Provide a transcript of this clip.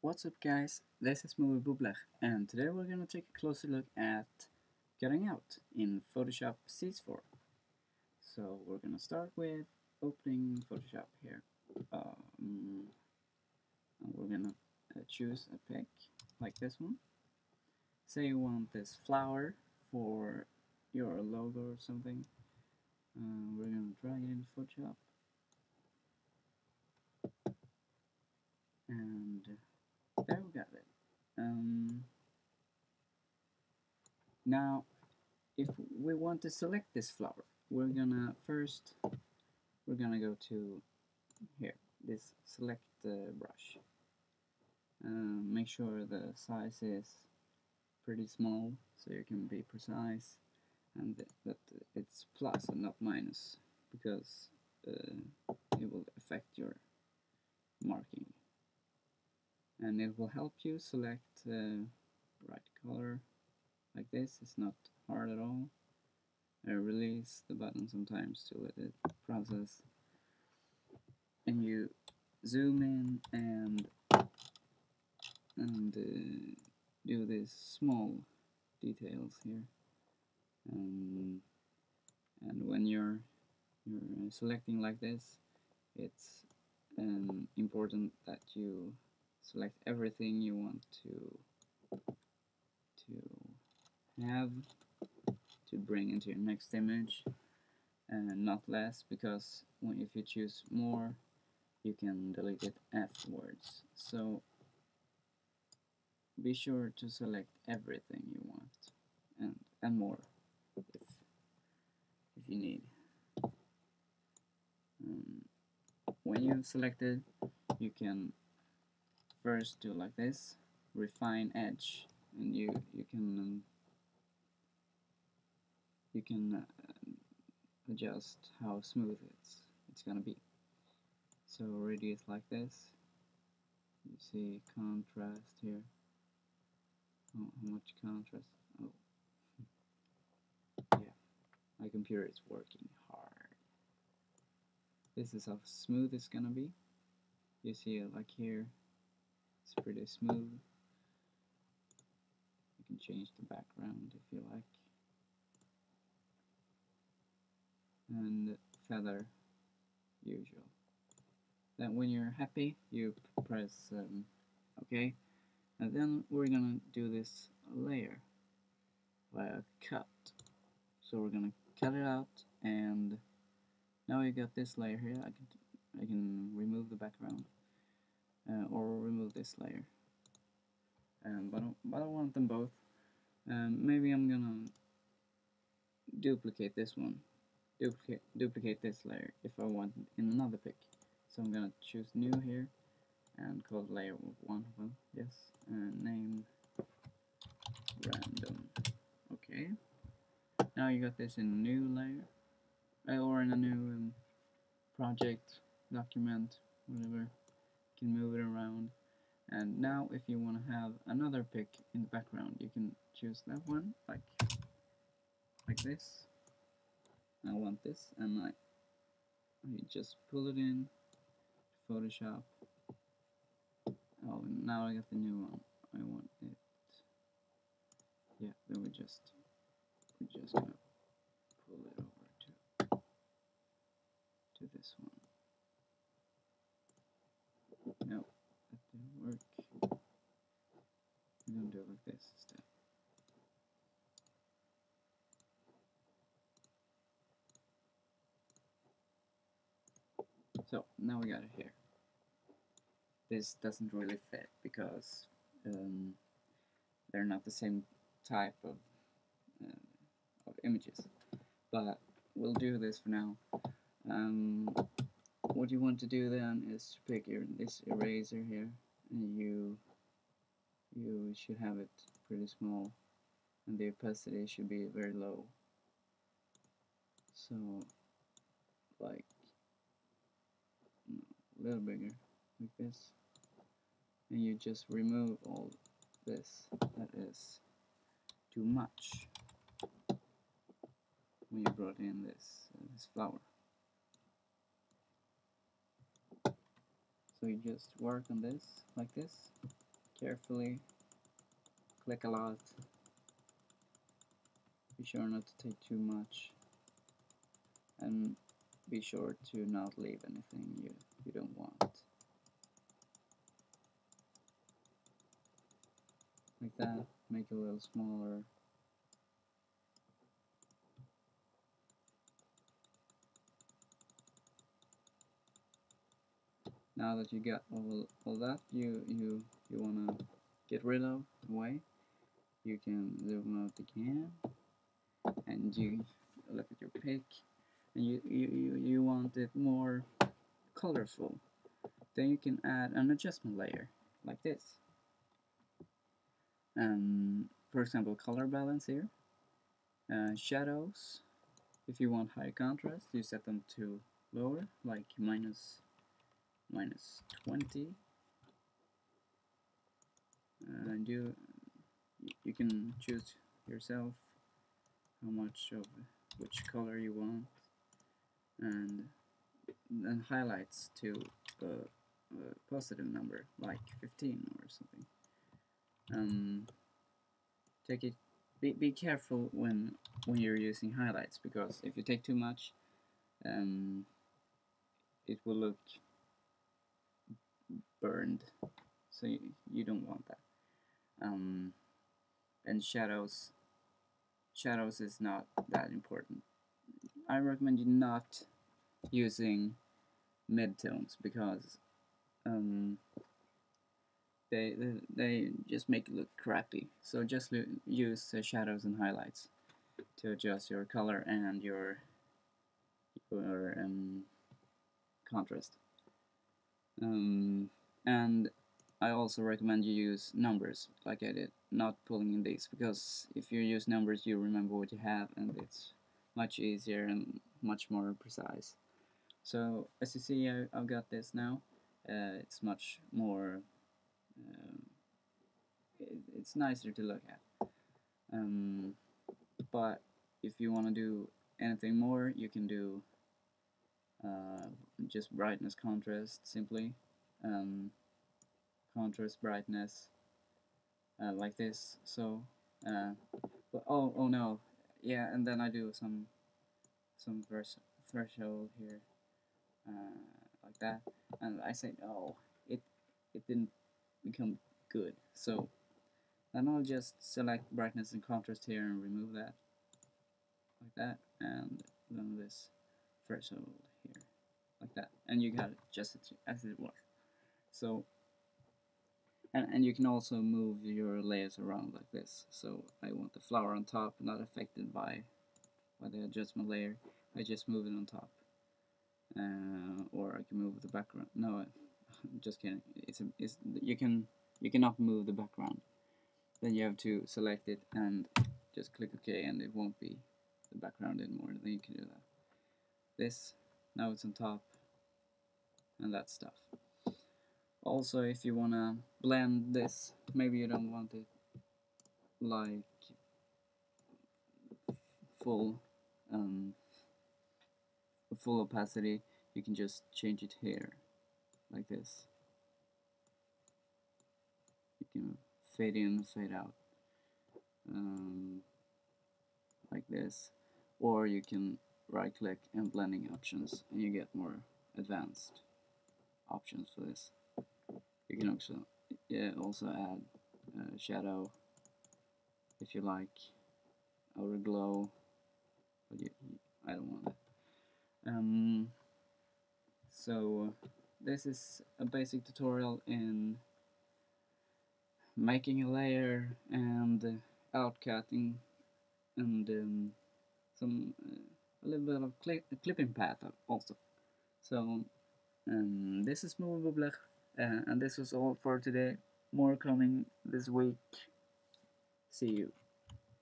What's up guys, this is Movie Bublach and today we're gonna take a closer look at cutting out in Photoshop CS4. So we're gonna start with opening Photoshop here. And we're gonna choose a pic like this one. Say you want this flower for your logo or something. We're gonna drag it into Photoshop. And there we got it. Now, if we want to select this flower, we're gonna go to here, this select brush. Make sure the size is pretty small so you can be precise, and that it's plus and not minus, because it will affect your marking. And it will help you select the right color like this. It's not hard at all. I release the button sometimes to let it process, and you zoom in and do these small details here, and when you're selecting like this, it's important that you select everything you want to have to bring into your next image, and not less, because if you choose more you can delete it afterwards. So be sure to select everything you want, and more if you need. When you've selected, you can first do like this, refine edge, and you can adjust how smooth it's gonna be. So radius like this. You see contrast here. Oh, how much contrast? Oh, yeah. My computer is working hard. This is how smooth it's gonna be. You see it like here. It's pretty smooth. You can change the background if you like. And feather, usual. Then when you're happy, you press OK, and then we're gonna do this layer via cut. So we're gonna cut it out, and now you got this layer here. I can remove the background, or remove this layer, but I don't want them both. Maybe I'm gonna duplicate this one. Duplicate this layer if I want in another pic. So I'm gonna choose new here and call layer 1. Well, yes, and name random. Okay. Now you got this in a new layer, or in a new project, document, whatever. You can move it around. And now if you want to have another pic in the background, you can choose that one, like this. I want this, and I just pull it in Photoshop. Oh, now I got the new one. I want it. Yeah, then we're just gonna pull it over to this one. No, that didn't work. I'm gonna do it like this instead. So now we got it here. This doesn't really fit because they're not the same type of images, but we'll do this for now. What you want to do then is to pick this eraser here, and you should have it pretty small, and the opacity should be very low. So like a little bigger, like this, and you just remove all this that is too much when you brought in this flower. So you just work on this like this, carefully, click a lot, be sure not to take too much, and be sure to not leave anything you don't want. Like that, make it a little smaller. Now that you got all that you wanna get rid of away, you can zoom out again, and you look at your pick, and you want it more colorful. Then you can add an adjustment layer like this. For example, color balance here, shadows. If you want high contrast, you set them to lower, like minus 20, and you can choose yourself how much of which color you want, and then highlights to a positive number like 15 or something. Take it. Be careful when you're using highlights, because if you take too much, it will look burned, so you don't want that. And shadows is not that important. I recommend you not using midtones, because they just make it look crappy. So just use shadows and highlights to adjust your color and your contrast. And I also recommend you use numbers like I did, not pulling in these, because if you use numbers you remember what you have, and it's much easier and much more precise. So as you see, I've got this now. It's much more, it's nicer to look at. But if you want to do anything more, you can do just brightness, contrast, simply. Contrast, brightness, like this. So, but oh no, yeah, and then I do some threshold here, like that, and I say no, it didn't become good. So then I'll just select brightness and contrast here and remove that, like that, and then this threshold here, like that, and you got it just as it was. So, and you can also move your layers around like this. So I want the flower on top, not affected by the adjustment layer. I just move it on top, or I can move the background. No, I'm just kidding. You cannot move the background. Then you have to select it and just click OK, and it won't be the background anymore. Then you can do that. This, now it's on top, and that stuff. Also, if you wanna blend this, maybe you don't want it like full full opacity, you can just change it here, like this. You can fade in, fade out, like this, or you can right click and blending options, and you get more advanced options for this. You can also add shadow if you like, outer glow, but I don't want that. So this is a basic tutorial in making a layer and outcutting, and a little bit of clipping path also. So this is Movable, and this was all for today. More coming this week. See you.